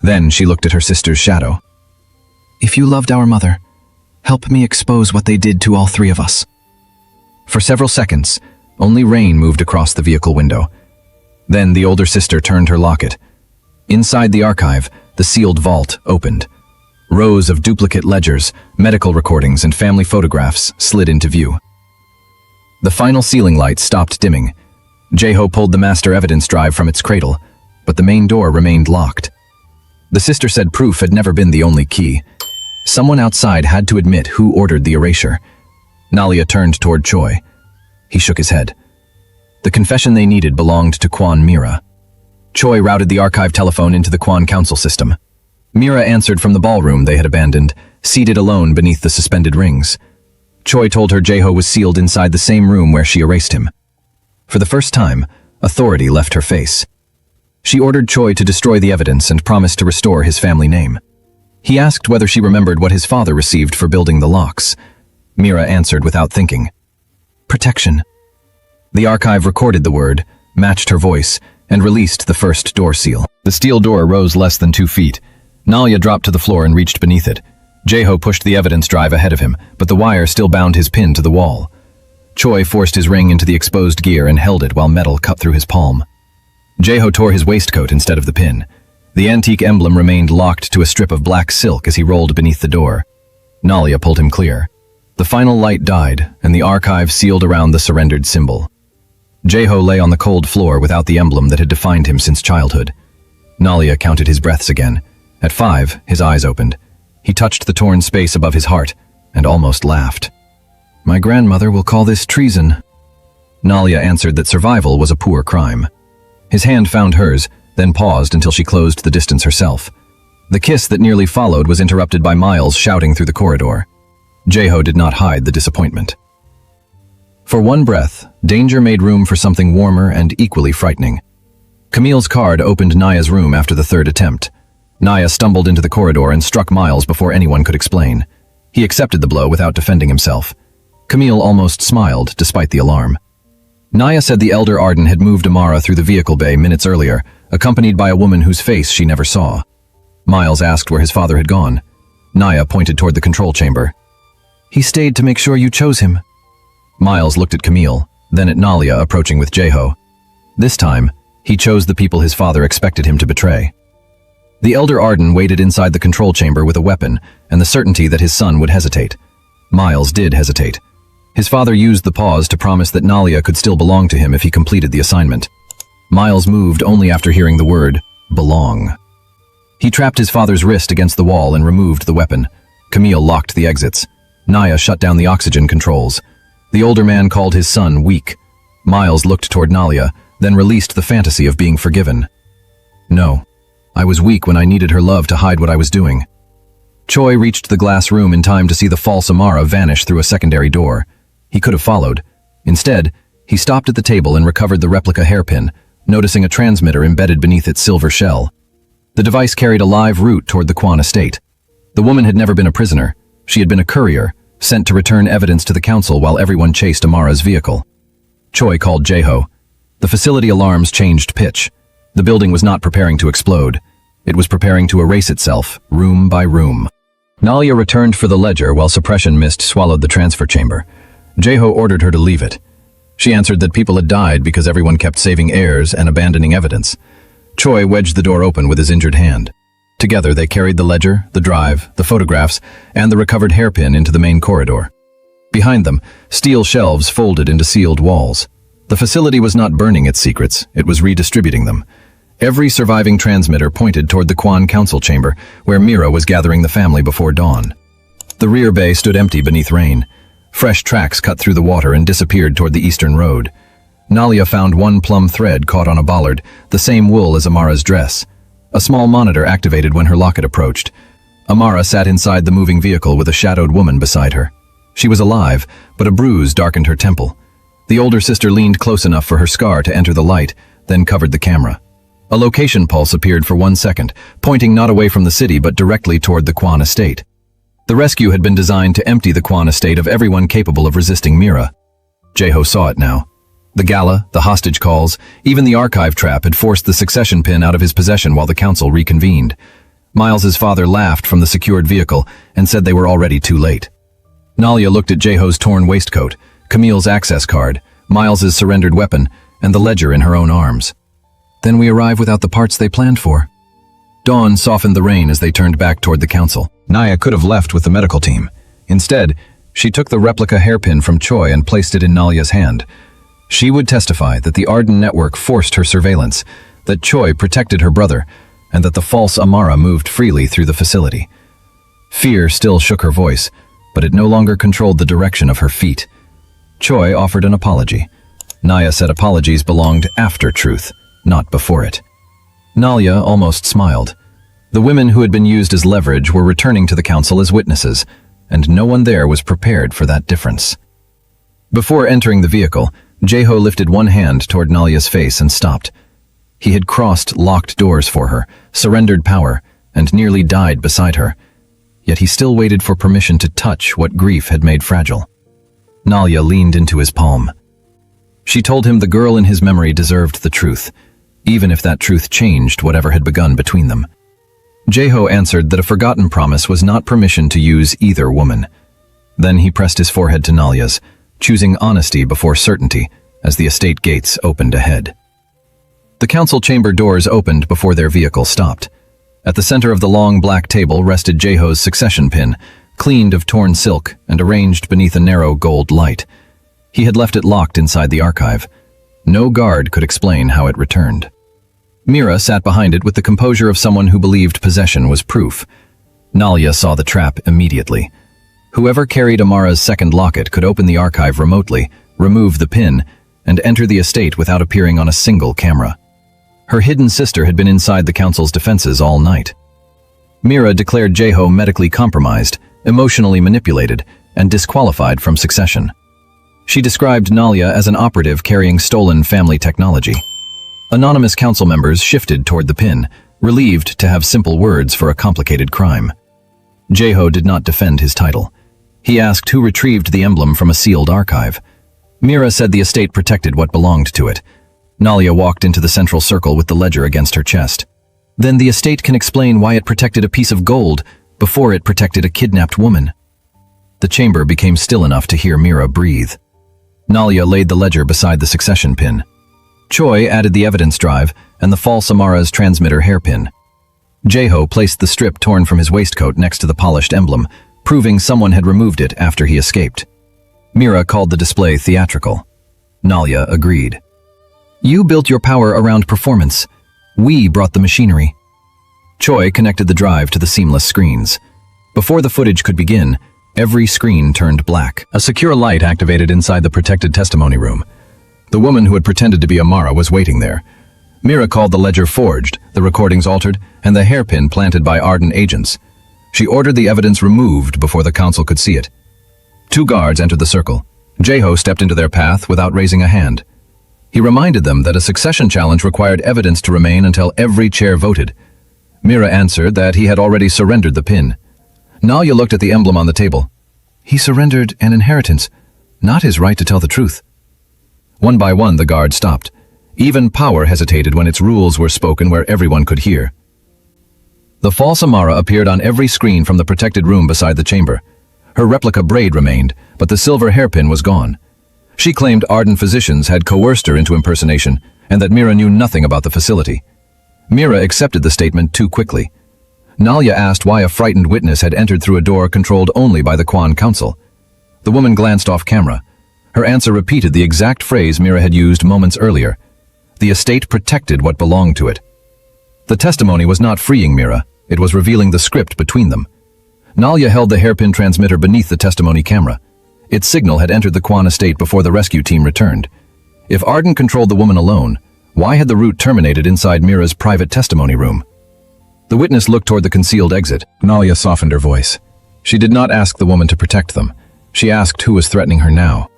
Then she looked at her sister's shadow. "If you loved our mother, help me expose what they did to all three of us." For several seconds, only rain moved across the vehicle window. Then the older sister turned her locket. Inside the archive, the sealed vault opened. Rows of duplicate ledgers, medical recordings, and family photographs slid into view. The final ceiling light stopped dimming. Jeho pulled the master evidence drive from its cradle, but the main door remained locked. The sister said proof had never been the only key. Someone outside had to admit who ordered the erasure. Nalia turned toward Choi. He shook his head. The confession they needed belonged to Kwan Mira. Choi routed the archive telephone into the Kwan council system. Mira answered from the ballroom they had abandoned, seated alone beneath the suspended rings. Choi told her Jeho was sealed inside the same room where she erased him. For the first time, authority left her face. She ordered Choi to destroy the evidence and promised to restore his family name. He asked whether she remembered what his father received for building the locks. Mira answered without thinking. "Protection." The archive recorded the word, matched her voice, and released the first door seal. The steel door rose less than 2 feet. Nalia dropped to the floor and reached beneath it. Jeho pushed the evidence drive ahead of him, but the wire still bound his pin to the wall. Choi forced his ring into the exposed gear and held it while metal cut through his palm. Jeho tore his waistcoat instead of the pin. The antique emblem remained locked to a strip of black silk as he rolled beneath the door. Nalia pulled him clear. The final light died, and the archive sealed around the surrendered symbol. Jeho lay on the cold floor without the emblem that had defined him since childhood. Nalia counted his breaths again. At 5, his eyes opened. He touched the torn space above his heart and almost laughed. "My grandmother will call this treason." Nalia answered that survival was a poor crime. His hand found hers, then paused until she closed the distance herself. The kiss that nearly followed was interrupted by Miles shouting through the corridor. Jeho did not hide the disappointment. For one breath, danger made room for something warmer and equally frightening. Camille's card opened Naya's room after the third attempt. Naya stumbled into the corridor and struck Miles before anyone could explain. He accepted the blow without defending himself. Camille almost smiled, despite the alarm. Naya said the elder Arden had moved Amara through the vehicle bay minutes earlier, accompanied by a woman whose face she never saw. Miles asked where his father had gone. Naya pointed toward the control chamber. "He stayed to make sure you chose him." Miles looked at Camille, then at Nalia approaching with Jeho. This time, he chose the people his father expected him to betray. The elder Arden waited inside the control chamber with a weapon and the certainty that his son would hesitate. Miles did hesitate. His father used the pause to promise that Nalia could still belong to him if he completed the assignment. Miles moved only after hearing the word, belong. He trapped his father's wrist against the wall and removed the weapon. Camille locked the exits. Naya shut down the oxygen controls. The older man called his son weak. Miles looked toward Nalia, then released the fantasy of being forgiven. "No, I was weak when I needed her love to hide what I was doing." Choi reached the glass room in time to see the false Amara vanish through a secondary door. He could have followed. Instead, he stopped at the table and recovered the replica hairpin, noticing a transmitter embedded beneath its silver shell. The device carried a live route toward the Kwan estate. The woman had never been a prisoner. She had been a courier, sent to return evidence to the council while everyone chased Amara's vehicle. Choi called Jeho. The facility alarms changed pitch. The building was not preparing to explode. It was preparing to erase itself, room by room. Nalia returned for the ledger while suppression mist swallowed the transfer chamber. Jeho ordered her to leave it. She answered that people had died because everyone kept saving heirs and abandoning evidence. Choi wedged the door open with his injured hand. Together they carried the ledger, the drive, the photographs, and the recovered hairpin into the main corridor. Behind them, steel shelves folded into sealed walls. The facility was not burning its secrets, it was redistributing them. Every surviving transmitter pointed toward the Kwan council chamber, where Mira was gathering the family before dawn. The rear bay stood empty beneath rain. Fresh tracks cut through the water and disappeared toward the eastern road. Nalia found one plum thread caught on a bollard, the same wool as Amara's dress. A small monitor activated when her locket approached. Amara sat inside the moving vehicle with a shadowed woman beside her. She was alive, but a bruise darkened her temple. The older sister leaned close enough for her scar to enter the light, then covered the camera. A location pulse appeared for 1 second, pointing not away from the city but directly toward the Kwan estate. The rescue had been designed to empty the Kwan estate of everyone capable of resisting Mira. Jeho saw it now. The gala, the hostage calls, even the archive trap had forced the succession pin out of his possession while the council reconvened. Miles's father laughed from the secured vehicle and said they were already too late. Nalia looked at Jeho's torn waistcoat, Camille's access card, Miles's surrendered weapon, and the ledger in her own arms. Then we arrive without the parts they planned for. Dawn softened the rain as they turned back toward the council. Naya could have left with the medical team. Instead, she took the replica hairpin from Choi and placed it in Nalia's hand. She would testify that the Arden network forced her surveillance, that Choi protected her brother, and that the false Amara moved freely through the facility. Fear still shook her voice, but it no longer controlled the direction of her feet. Choi offered an apology. Naya said apologies belonged after truth, not before it. Nalia almost smiled. The women who had been used as leverage were returning to the council as witnesses, and no one there was prepared for that difference. Before entering the vehicle, Jeho lifted one hand toward Nalia's face and stopped. He had crossed locked doors for her, surrendered power, and nearly died beside her. Yet he still waited for permission to touch what grief had made fragile. Nalia leaned into his palm. She told him the girl in his memory deserved the truth, even if that truth changed whatever had begun between them. Jeho answered that a forgotten promise was not permission to use either woman. Then he pressed his forehead to Nalia's, choosing honesty before certainty as the estate gates opened ahead. The council chamber doors opened before their vehicle stopped. At the center of the long black table rested Jeho's succession pin, cleaned of torn silk and arranged beneath a narrow gold light. He had left it locked inside the archive. No guard could explain how it returned. Mira sat behind it with the composure of someone who believed possession was proof. Nalia saw the trap immediately. Whoever carried Amara's second locket could open the archive remotely, remove the pin, and enter the estate without appearing on a single camera. Her hidden sister had been inside the council's defenses all night. Mira declared Jeho medically compromised, emotionally manipulated, and disqualified from succession. She described Nalia as an operative carrying stolen family technology. Anonymous council members shifted toward the pin, relieved to have simple words for a complicated crime. Jeho did not defend his title. He asked who retrieved the emblem from a sealed archive. Mira said the estate protected what belonged to it. Nalia walked into the central circle with the ledger against her chest. Then the estate can explain why it protected a piece of gold before it protected a kidnapped woman. The chamber became still enough to hear Mira breathe. Nalia laid the ledger beside the succession pin. Choi added the evidence drive and the false Amara's transmitter hairpin. Jeho placed the strip torn from his waistcoat next to the polished emblem, proving someone had removed it after he escaped. Mira called the display theatrical. Nalia agreed. You built your power around performance. We brought the machinery. Choi connected the drive to the seamless screens. Before the footage could begin, every screen turned black. A secure light activated inside the protected testimony room. The woman who had pretended to be Amara was waiting there. Mira called the ledger forged, the recordings altered, and the hairpin planted by Arden agents. She ordered the evidence removed before the council could see it. 2 guards entered the circle. Jeho stepped into their path without raising a hand. He reminded them that a succession challenge required evidence to remain until every chair voted. Mira answered that he had already surrendered the pin. Nalia looked at the emblem on the table. He surrendered an inheritance, not his right to tell the truth. One by one, the guards stopped. Even power hesitated when its rules were spoken where everyone could hear. The false Amara appeared on every screen from the protected room beside the chamber. Her replica braid remained, but the silver hairpin was gone. She claimed Arden physicians had coerced her into impersonation and that Mira knew nothing about the facility. Mira accepted the statement too quickly. Nalia asked why a frightened witness had entered through a door controlled only by the Kwan Council. The woman glanced off camera. Her answer repeated the exact phrase Mira had used moments earlier. The estate protected what belonged to it. The testimony was not freeing Mira, it was revealing the script between them. Nalia held the hairpin transmitter beneath the testimony camera. Its signal had entered the Kwan estate before the rescue team returned. If Arden controlled the woman alone, why had the route terminated inside Mira's private testimony room? The witness looked toward the concealed exit. Nalia softened her voice. She did not ask the woman to protect them. She asked who was threatening her now.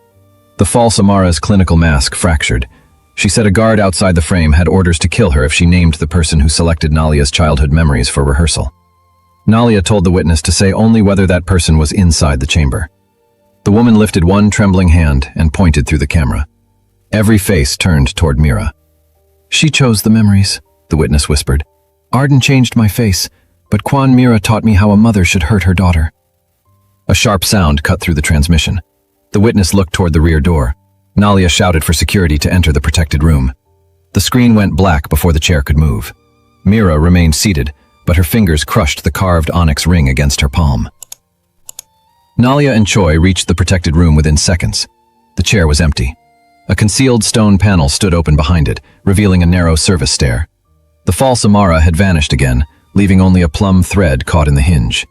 The false Amara's clinical mask fractured. She said a guard outside the frame had orders to kill her if she named the person who selected Nalia's childhood memories for rehearsal. Nalia told the witness to say only whether that person was inside the chamber. The woman lifted one trembling hand and pointed through the camera. Every face turned toward Mira. "She chose the memories," the witness whispered. "Arden changed my face, but Kwan Mira taught me how a mother should hurt her daughter." A sharp sound cut through the transmission. The witness looked toward the rear door. Nalia shouted for security to enter the protected room. The screen went black before the chair could move. Mira remained seated, but her fingers crushed the carved onyx ring against her palm. Nalia and Choi reached the protected room within seconds. The chair was empty. A concealed stone panel stood open behind it, revealing a narrow service stair. The false Amara had vanished again, leaving only a plum thread caught in the hinge.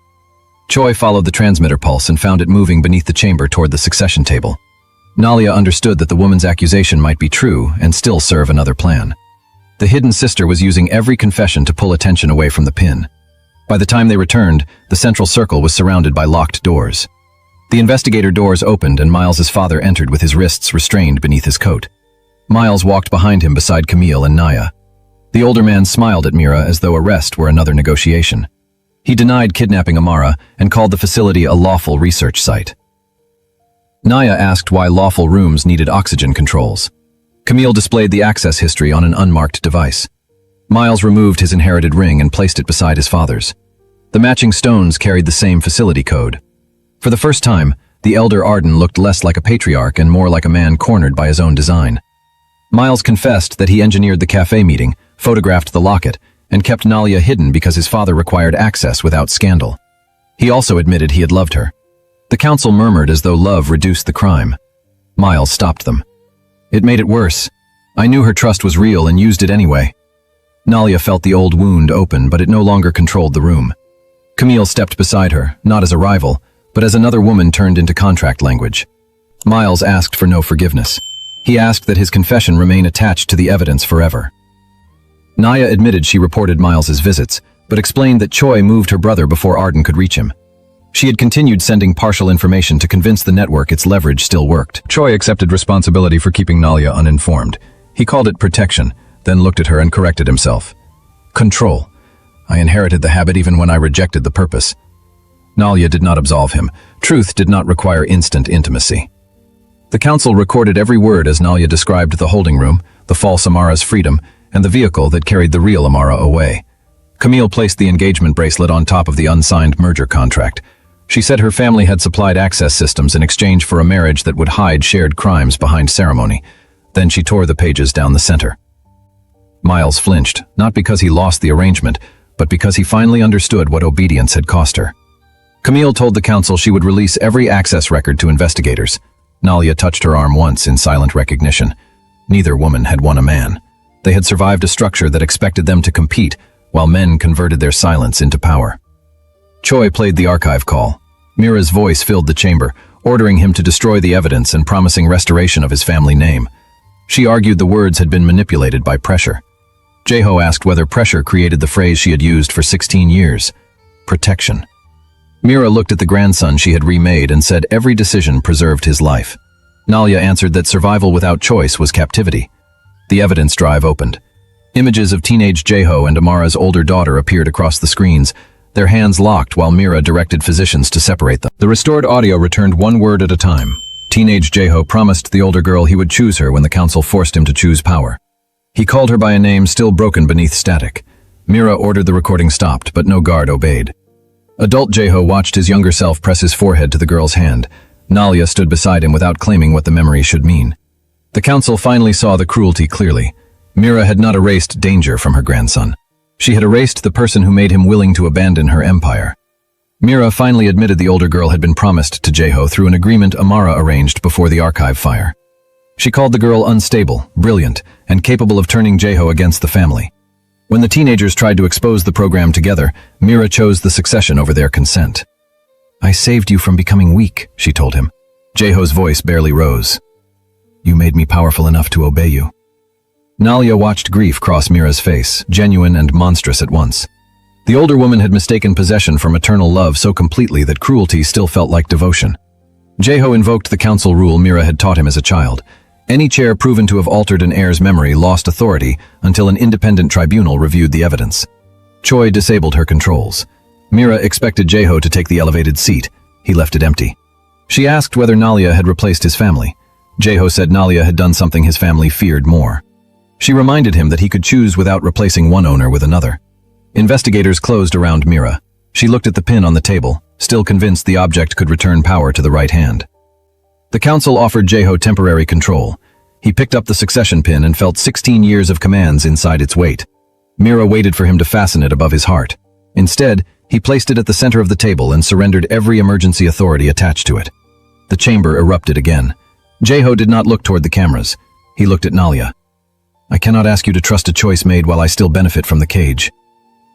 Choi followed the transmitter pulse and found it moving beneath the chamber toward the succession table. Nalia understood that the woman's accusation might be true and still serve another plan. The hidden sister was using every confession to pull attention away from the pin. By the time they returned, the central circle was surrounded by locked doors. The investigator doors opened and Miles's father entered with his wrists restrained beneath his coat. Miles walked behind him beside Camille and Naya. The older man smiled at Mira as though arrest were another negotiation. He denied kidnapping Amara and called the facility a lawful research site. Naya asked why lawful rooms needed oxygen controls. Camille displayed the access history on an unmarked device. Miles removed his inherited ring and placed it beside his father's. The matching stones carried the same facility code. For the first time, the elder Arden looked less like a patriarch and more like a man cornered by his own design. Miles confessed that he engineered the cafe meeting, photographed the locket, and kept Nalia hidden because his father required access without scandal. He also admitted he had loved her. The council murmured as though love reduced the crime. Miles stopped them. "It made it worse. I knew her trust was real and used it anyway." Nalia felt the old wound open, but it no longer controlled the room. Camille stepped beside her, not as a rival, but as another woman turned into contract language. Miles asked for no forgiveness. He asked that his confession remain attached to the evidence forever. Naya admitted she reported Miles's visits, but explained that Choi moved her brother before Arden could reach him. She had continued sending partial information to convince the network its leverage still worked. Choi accepted responsibility for keeping Nalia uninformed. He called it protection, then looked at her and corrected himself. Control. I inherited the habit even when I rejected the purpose. Nalia did not absolve him. Truth did not require instant intimacy. The council recorded every word as Nalia described the holding room, the false Amara's freedom, and the vehicle that carried the real Amara away. Camille placed the engagement bracelet on top of the unsigned merger contract. She said her family had supplied access systems in exchange for a marriage that would hide shared crimes behind ceremony. Then she tore the pages down the center. Miles flinched, not because he lost the arrangement, but because he finally understood what obedience had cost her. Camille told the council she would release every access record to investigators. Nalia touched her arm once in silent recognition. Neither woman had won a man. They had survived a structure that expected them to compete, while men converted their silence into power. Choi played the archive call. Mira's voice filled the chamber, ordering him to destroy the evidence and promising restoration of his family name. She argued the words had been manipulated by pressure. Jae-ho asked whether pressure created the phrase she had used for 16 years. Protection. Mira looked at the grandson she had remade and said every decision preserved his life. Nalia answered that survival without choice was captivity. The evidence drive opened. Images of teenage Jae-ho and Amara's older daughter appeared across the screens, their hands locked while Mira directed physicians to separate them. The restored audio returned one word at a time. Teenage Jae-ho promised the older girl he would choose her when the council forced him to choose power. He called her by a name still broken beneath static. Mira ordered the recording stopped, but no guard obeyed. Adult Jae-ho watched his younger self press his forehead to the girl's hand. Nalia stood beside him without claiming what the memory should mean. The council finally saw the cruelty clearly. Mira had not erased danger from her grandson. She had erased the person who made him willing to abandon her empire. Mira finally admitted the older girl had been promised to Jae-ho through an agreement Amara arranged before the archive fire. She called the girl unstable, brilliant, and capable of turning Jae-ho against the family. When the teenagers tried to expose the program together, Mira chose the succession over their consent. "I saved you from becoming weak," she told him. Jae-ho's voice barely rose. "You made me powerful enough to obey you." Nalia watched grief cross Mira's face, genuine and monstrous at once. The older woman had mistaken possession for maternal love so completely that cruelty still felt like devotion. Jae-ho invoked the council rule Mira had taught him as a child. Any chair proven to have altered an heir's memory lost authority until an independent tribunal reviewed the evidence. Choi disabled her controls. Mira expected Jeho to take the elevated seat. He left it empty. She asked whether Nalia had replaced his family. Jeho said Nalia had done something his family feared more. She reminded him that he could choose without replacing one owner with another. Investigators closed around Mira. She looked at the pin on the table, still convinced the object could return power to the right hand. The council offered Jeho temporary control. He picked up the succession pin and felt 16 years of commands inside its weight. Mira waited for him to fasten it above his heart. Instead, he placed it at the center of the table and surrendered every emergency authority attached to it. The chamber erupted again. Jeho did not look toward the cameras. He looked at Nalia. "I cannot ask you to trust a choice made while I still benefit from the cage."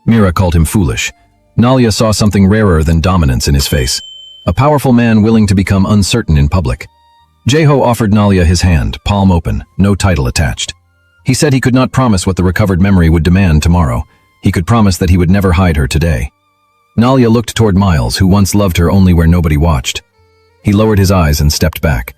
Mira called him foolish. Nalia saw something rarer than dominance in his face. A powerful man willing to become uncertain in public. Jeho offered Nalia his hand, palm open, no title attached. He said he could not promise what the recovered memory would demand tomorrow. He could promise that he would never hide her today. Nalia looked toward Miles, who once loved her only where nobody watched. He lowered his eyes and stepped back.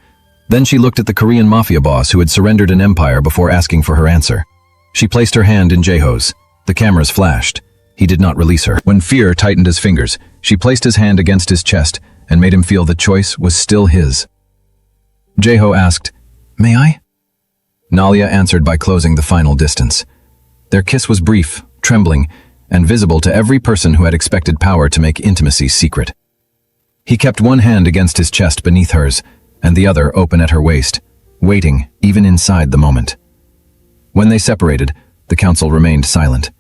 Then she looked at the Korean Mafia boss who had surrendered an empire before asking for her answer. She placed her hand in Jeho's. The cameras flashed. He did not release her. When fear tightened his fingers, she placed his hand against his chest and made him feel the choice was still his. Jeho asked, "May I?" Nalia answered by closing the final distance. Their kiss was brief, trembling, and visible to every person who had expected power to make intimacy secret. He kept one hand against his chest beneath hers, and the other open at her waist, waiting even inside the moment. When they separated, the council remained silent.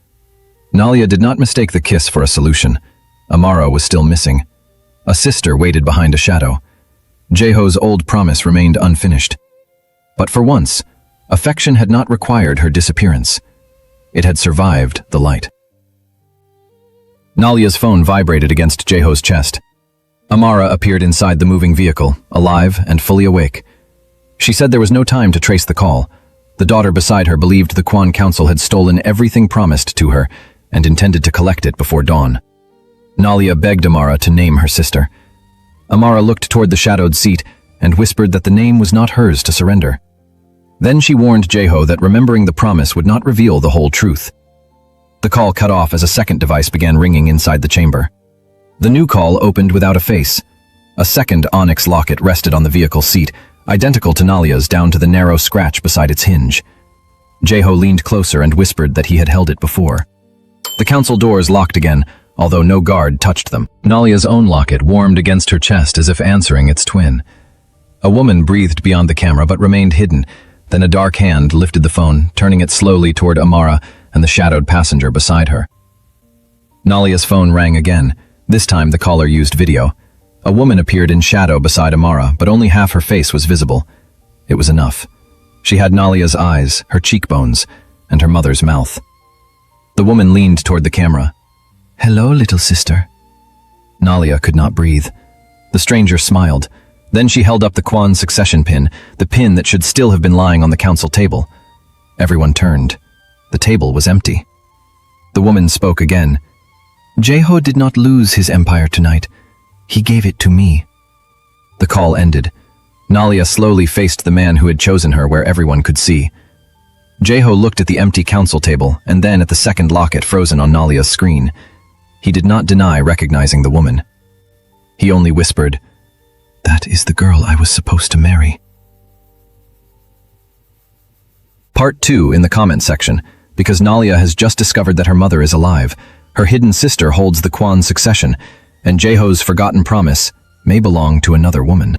Nalia did not mistake the kiss for a solution. Amara was still missing. A sister waited behind a shadow. Jeho's old promise remained unfinished. But for once, affection had not required her disappearance. It had survived the light. Nalia's phone vibrated against Jeho's chest. Amara appeared inside the moving vehicle, alive and fully awake. She said there was no time to trace the call. The daughter beside her believed the Quan Council had stolen everything promised to her and intended to collect it before dawn. Nalia begged Amara to name her sister. Amara looked toward the shadowed seat and whispered that the name was not hers to surrender. Then she warned Jeho that remembering the promise would not reveal the whole truth. The call cut off as a second device began ringing inside the chamber. The new call opened without a face. A second onyx locket rested on the vehicle seat, identical to Nalia's down to the narrow scratch beside its hinge. Jeho leaned closer and whispered that he had held it before. The council doors locked again, although no guard touched them. Nalia's own locket warmed against her chest as if answering its twin. A woman breathed beyond the camera but remained hidden. Then a dark hand lifted the phone, turning it slowly toward Amara and the shadowed passenger beside her. Nalia's phone rang again. This time the caller used video. A woman appeared in shadow beside Amara, but only half her face was visible. It was enough. She had Nalia's eyes, her cheekbones, and her mother's mouth. The woman leaned toward the camera. "Hello, little sister." Nalia could not breathe. The stranger smiled. Then she held up the Quan succession pin, the pin that should still have been lying on the council table. Everyone turned. The table was empty. The woman spoke again. "Jeho did not lose his empire tonight. He gave it to me." The call ended. Nalia slowly faced the man who had chosen her where everyone could see. Jeho looked at the empty council table and then at the second locket frozen on Nalia's screen. He did not deny recognizing the woman. He only whispered, "That is the girl I was supposed to marry." Part 2 in the comment section, because Nalia has just discovered that her mother is alive. Her hidden sister holds the Quan succession, and Jeho's forgotten promise may belong to another woman.